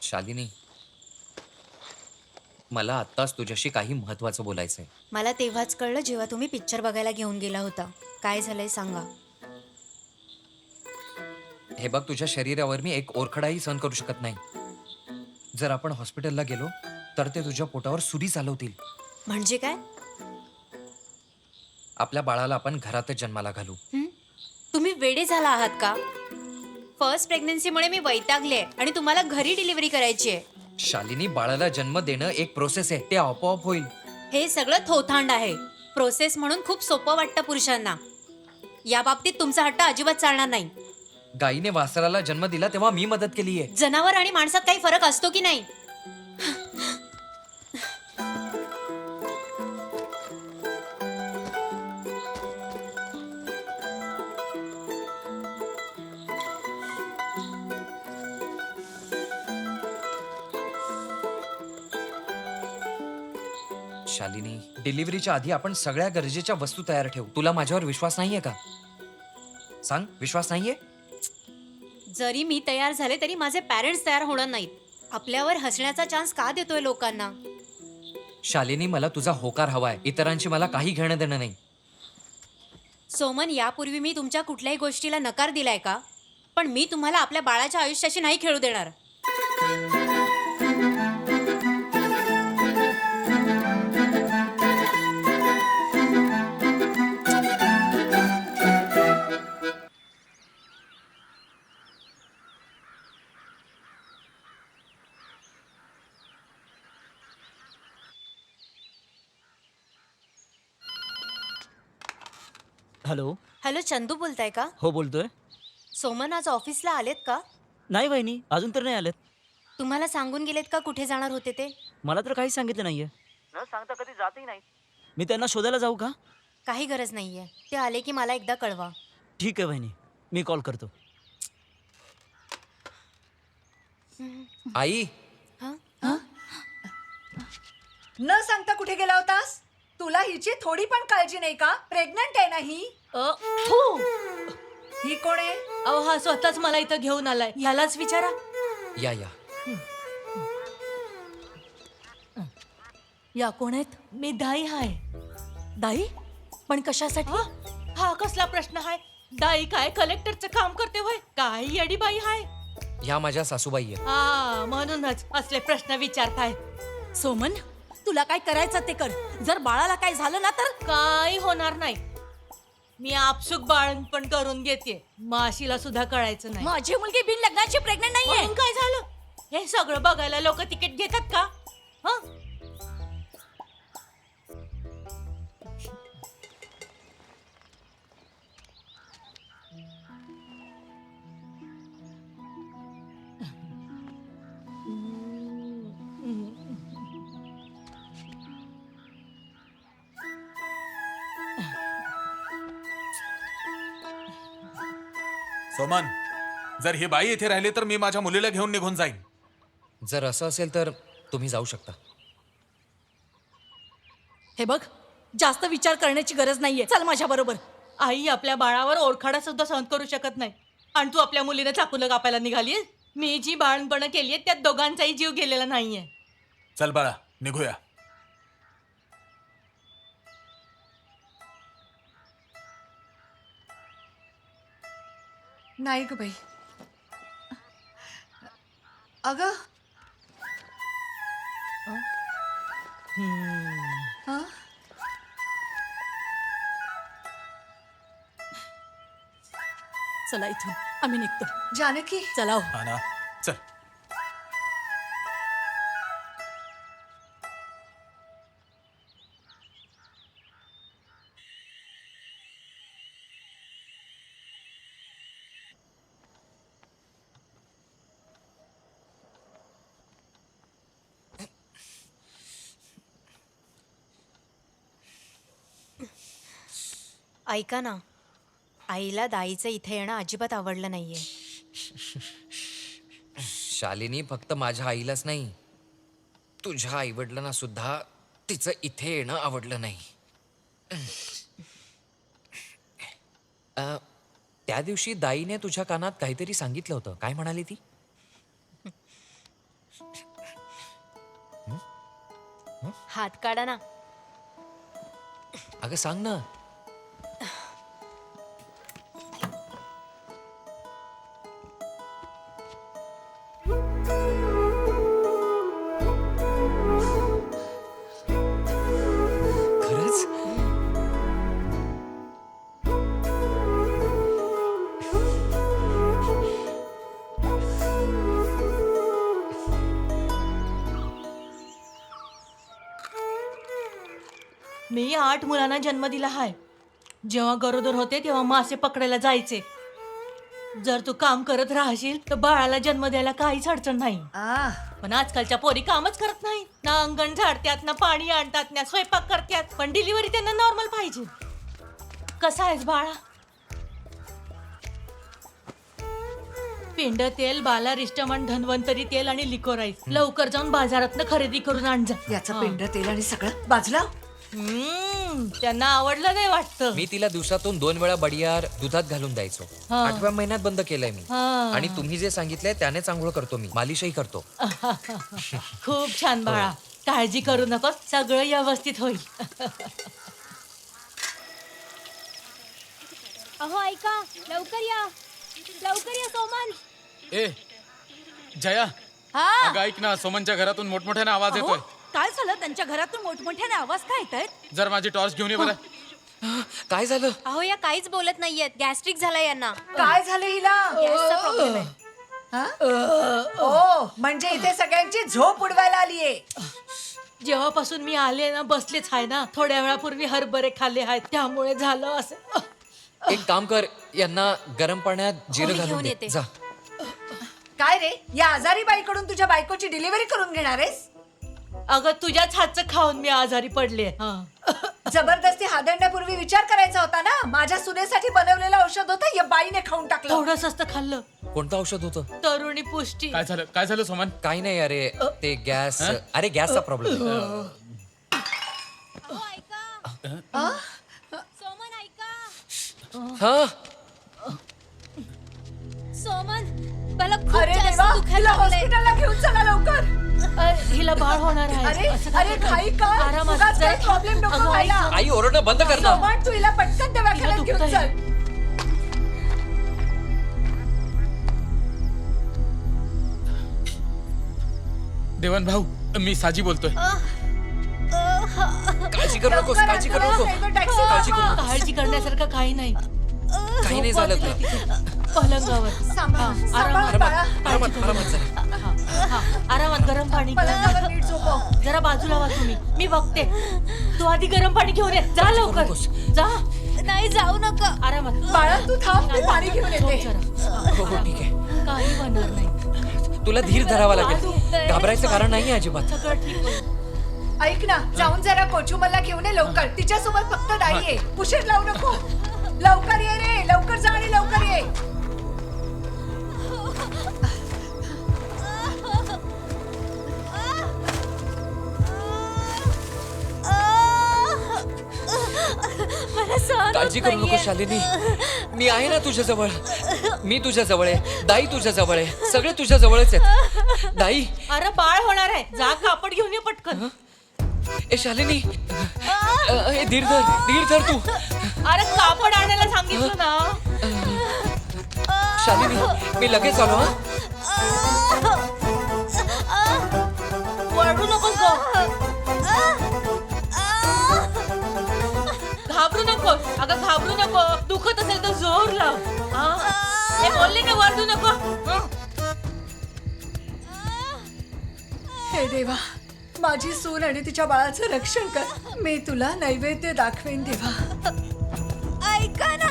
शालिनी, मला आत्ताच तुझ्याशी काही महत्वाचं बोलायचंय. मला तेव्हाच कळलं जेव्हा तुम्ही पिक्चर बघायला घेऊन गेला होता. काय झालंय सांगा. हे बघ, तुझ्या शरीरावर मी एक ओरखडाही सहन करू शकत नाही. जर आपण हॉस्पिटलला गेलो तर ते तुझ्या पोटावर सुरी चालवतील. म्हणजे काय? आपल्या बाळाला आपण घरातच जन्माला घालू. हं? तुम्ही वेडे झाला आहात का? फर्स्ट प्रेग्नन्सीमुळे मी वैतागले आणि तुम्हाला घरी डिलिव्हरी करायची आहे. शालिनी, बाळाला जन्म देणं एक प्रोसेस आहे, ते आपोआप होईल. हे सगळं थोथांड आहे. प्रोसेस म्हणून खूप सोपं वाटतं पुरुषांना. या बाबतीत तुमचा हट्ट अजिबात चालणार नाही. गायीने वासराला जन्म दिला तेव्हा मी मदत केलीये. जनावर आणि माणसात काही फरक असतो की नाही? शालिनी, डिलिव्हरीच्या आधी आपण सगळ्या गरजेच्या वस्तू तयार ठेवू. तुला माझ्यावर विश्वास नाहीये का? सांग, विश्वास नाहीये? जरी मी तयार झाले तरी माझे पॅरेंट्स तयार होणार नाहीत. आपल्यावर हसण्याचा चान्स का देतोय लोकांना? शालिनी, मला तुझा होकार हवाय. इतरांशी मला काही घेणं देणं नाही. सोमन, यापूर्वी मी तुमच्या कुठल्याही गोष्टीला नकार दिलाय का? पण मी तुम्हाला आपल्या बाळाच्या आयुष्याशी नाही खेळू देणार. हॅलो. हॅलो, चंदू बोलताय का? हो, बोलतोय. सोमन आज ऑफिसला आलेत का? नाही वहिनी, अजून तर नाही आलेत. तुम्हाला सांगून गेलेत का कुठे जाणार होते ते? मला तर काहीच सांगितलं नाहीये. न सांगता कधी जातही नाही. मी त्यांना शोधायला जाऊ का? काही गरज नाहीये. ते आले की मला एकदा कळवा. ठीक आहे वहिनी, मी कॉल करतो. आई, न सांगता कुठे गेला होतास? तुला हिची थोडी पण काळजी नाही का? प्रेग्नंट आहे ना ही? ही कोण आहे? अहो, हा स्वतःच मला इथं घेऊन आलाय. ह्यालाच विचारा. या या. या कोण आहेत? मी दाई हाय. दाई? पण कशासाठी? हा कसला प्रश्न हाय? दाई काय कलेक्टरचं काम करते होय? काय येडी बाई हाय? ह्या माझ्या सासूबाई आहेत. हा, म्हणूनच असले प्रश्न विचारताय. सोमन, तुला काय करायचं ते कर. जर बाळाला काय झालं ना तर काय होणार नाही. मी आपसुक बाळंतपण करून घेते. माशीला सुद्धा कळायचं नाही. माझी मुलगी बिन लग्नाची प्रेग्नंट नाहीये. म्हणून काय झालं? हे सगळं बघायला लोक तिकीट घेतात का? हं? सोमन, जर ही बाई इथे राहिली तर मी माझ्या मुलीला घेऊन निघून जाईन. जर असं असेल तर तुम्ही जाऊ शकता. हे बघ, जास्त विचार करण्याची गरज नाहीये. चल माझ्या बरोबर. आई आपल्या बाळावर ओरखाडा सुद्धा सहन करू शकत नाही आणि तू आपल्या मुलीने चाकूला कापायला निघालीये. मी जी बाळणपणं केलीये त्यात दोघांचाही जीव गेलेला नाहीये. चल बाळा, निघूया. नाही ग बाई. अगं हं? चला इथून आम्ही निघतो. जानकी, चला हो. हा ना, चल. ऐका ना, आईला दाईचं इथे येणं अजिबात आवडलं नाहीये. शालिनी, फक्त माझ्या आईलाच नाही, तुझ्या आईवडिलांना सुद्धा तिचं इथे येणं आवडलं नाही. त्या दिवशी दाईने तुझ्या कानात काहीतरी सांगितलं होतं. काय म्हणाली ती? हात काढा ना. अगं सांग ना. खरंच? मी 8 मुलांना जन्म दिला आहे. जेव्हा गरोदर होते तेव्हा मासे पकडायला जायचे. जर तू काम करत राहशील तर बाळाला जन्म द्यायला काहीच अडचण नाही. पण आजकालच्या पोरी कामच करत नाही. ना अंगण झाडत्यात, ना पाणी आणतात, ना स्वयंपाक करतात. पण डिलिव्हरी त्यांना नॉर्मल पाहिजे. कसा आहेस बाळा? पिंड तेल, बाला रिष्टमन, धन्वंतरी तेल आणि लिकोराईस लवकर जाऊन बाजारातनं खरेदी करून आण जा. याचं पिंड तेल आणि सगळं बाजूला. त्यांना आवडलं नाही वाटतं. मी तिला दिवसातून 2 वेळा बडियार दुधात घालून द्यायचो. 8व्या महिन्यात बंद केलंय मी. आणि तुम्ही जे सांगितलंय त्यानेच आंघोळ करतो मी. मालिशही करतो. खूप छान बाळा. काळजी करू नको, सगळं व्यवस्थित होईल. अहो ऐका, लवकर या, लवकर या सोमन. ए जया, अगं ऐक ना, सोमनच्या घरातून मोठमोठ्याने आवाज येतोय. काय झालं? त्यांच्या घरातून मोठमोठ्याने आवाज काय येतायत? जर माझी टॉर्च घेऊन ये बरं. काय झालं? अहो या काहीच बोलत नाहीयेत. गॅस्ट्रिक झालं यांना. काय झालं हिला? गॅसचा प्रॉब्लेम आहे. ओ, म्हणजे इथे सगळ्यांची झोप उडवायला आलीये. जेव्हापासून मी आले ना बसलेच आहे ना. थोड्या वेळापूर्वी हरभरे खाल्ले आहेत, त्यामुळे झालं असं. एक काम कर, यांना गरम पाण्यात जिरं मी घालून घेऊन दे. येते. जा. काय रे, या आजारी बाईकडून तुझ्या बायकोची डिलिव्हरी करून घेणार आहेस? अगं तुझ्याच हातचं खाऊन मी आजारी पडले. जबरदस्ती हादरण्यापूर्वी विचार करायचा होता ना. माझ्या सुनेसाठी बनवलेलं औषध होतं, या बाईने खाऊन टाकलं. थोडंसं खाल्लं. कोणतं औषध होतं? तरुणी पुष्टी. काय झालं सोमन? काही नाही. अरे ते गॅस. अरे गॅसचा प्रॉब्लेम. अहो ऐका, सोमन ऐका. हा, सोमन, मला खूप अरे जास्त देवा, दुखायला हिला लागलंय. हॉस्पिटलला घेऊन चला लवकर. हिला बाळ होणार आहे. अरे असं काय अरे करतो? घाई का? आरामात उगाच जा. काही प्रॉब्लेम नको अगं, व्हायला. आई ओरडणं बंद कर ना. सोमन, तू हिला पटकन दवाखान्यात घेऊन दुखतंय. चल. देवन भाऊ, मी साजी बोलतोय. काळजी करू नकोस, लवकर काळजी करू आणा, नको. नाही तर टॅक्सी काळजी करू बोलवा. नको. काळजी करण्यासारखं काही नाही. काही नाही झालं तुला. पलंगावर. सांभाळ, सांभाळ आरामात. बाळा. आरामात आरामात जा. आरामात गरम पाणी कर. पलंगावर नीट झोपव. जरा बाजूला वा तुम्ही, मी बघते. तू आधी गरम पाणी घेऊन ये. जा लवकर. नकोस. जा. नाही जाऊ नका. आरामात. बाळा तू थांब, मी पाणी घेऊन झोप येते. जरा. हो हो ठीक आहे. काही होणार नाही. तुला धीर धरावा लागेल. घाबरायचं कारण नाही अजिबात. सगळं ठीक होईल. ऐक ना, जाऊन जरा कोचूमलला घेऊन ये लवकर. तिच्यासोबत फक्त दाई आहे. उशीर लावू नको. लवकर ये रे, लवकर जा आणि लवकर ये. मला सहन होत काळजी करू नको नाहीये. शालिनी. मी आहे ना तुझ्या जवळ. मी तुझ्या जवळ आहे. दाई तुझ्या जवळ आहे. सगळे तुझ्या जवळच आहेत. दाई. अरे बाळ होणार आहे. जा कापड घेऊन ये पटकन. ए शालिनी, ए धीर धर तू. अरे कापड आणायला सांगितलं ना. शालिनी, मी लगेच आलो. हा, वरडू नकोस गो. घाबरू नको. अगं घाबरू नको. दुखत असेल तर जोर लाव. हा? हे बोलले ना, वरडू नको. हं? हे देवा, माझी सून आणि तिच्या बाळाचं रक्षण कर. मी तुला नैवेद्य दाखवेन देवा. ऐका ना.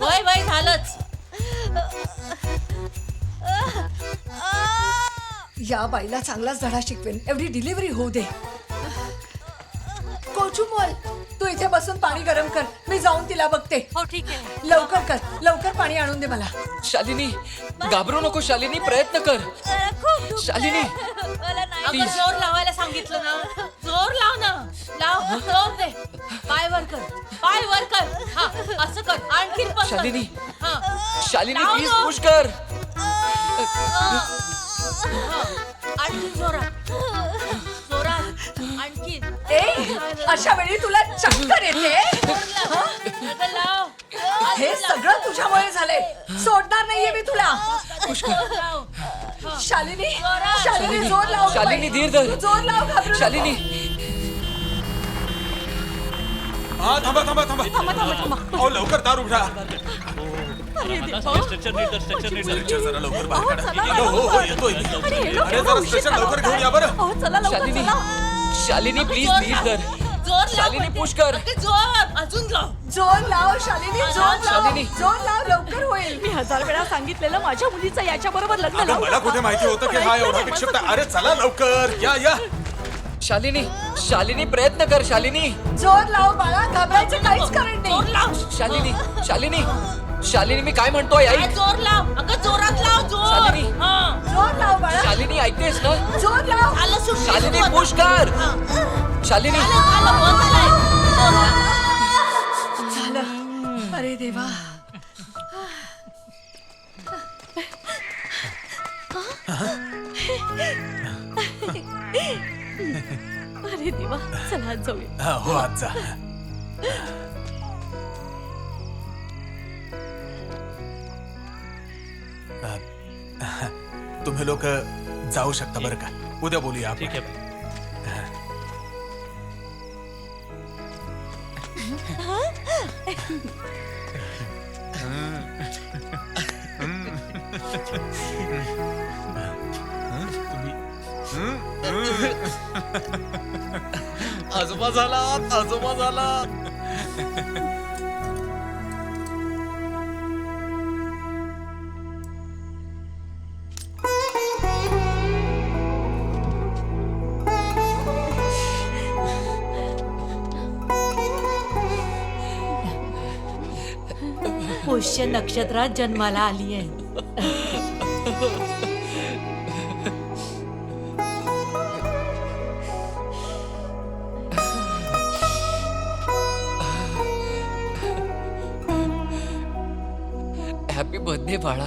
वय वय झालंच. या बाईला चांगलाच धडा शिकवेन. एवढी डिलिव्हरी होऊ दे. कोचुमल, तू इथे बसून पाणी गरम कर, मी जाऊन तिला बघते. हो ठीक आहे. लवकर कर, लवकर पाणी आणून दे मला. शालिनी घाबरू नको शालिनी, प्रयत्न कर. शालिनी अगं Please. जोर लावायला सांगितलं ना, जोर लाव ना, लाव जोर दे. पाय वर कर, पाय वर कर. हा असं कर, आणखीन पसर. शालिनी. हा शालिनी लाव प्लीज ना. पुश कर. आणखीन जोरात, जोरात आणखीन. ए, अशा वेळी तुला चक्कर येते. अगं लाव. हे सगळं तुझ्यामुळे झालंय. सोडणार नाहीये मी तुला. लाव. शालिनी, शालिनी जोर लाव. शालिनी, धीर धर. जोर लाव, घाबरू नको. शालिनी हा थांबा थांबा थांबा अहो लवकर दार उघडा. स्ट्रेचर जरा लवकर बाहेर काढा. हो हो येतोय. अरे जरा स्ट्रेचर लवकर घेऊन या बरं. शालिनी शालिनी प्लीज धीर धर. जोर लाव. शालिनी पुश कर. अगं जोर, अजून लाव. जोर लाव शालिनी, जोर लाव. शालिनी. जोर लाव, लवकर होईल. मी 1000 वेळा सांगितलेलं माझ्या मुलीचं याच्या बरोबर लग्न अगं लावू मला नका. कुठे माहिती होतं की हा एवढा विक्षिप्त. अरे चला लवकर या या. शालिनी शालिनी प्रयत्न कर. शालिनी जोर लाव बाळा, घाबरायचं काहीच कारण जोर नाही. लाव. शालिनी शालिनी शालिनी मी काय म्हणतोय काय ऐक. जोर लाव. अगं जोरात लाव, जोर. शालिनी. हा. जोर लाव बाळा, शालिनी ऐकतेस ना. जोर लाव. आलं सुटली शालिनी तू आता. पुश कर. शालिनी आलं, बंद झालंय. जोर लाव. झालं. अरे देवा. अरे देवा, चला आज जाऊया. हा, हो आज जा. तुम्ही लोक जाऊ शकता बरं का. उद्या बोलूया आपण. ठीक आहे. आजोबा झाला, आजोबा झाला. पुष्य नक्षत्रात जन्माला आली आहे. हॅपी बर्थडे बाळा.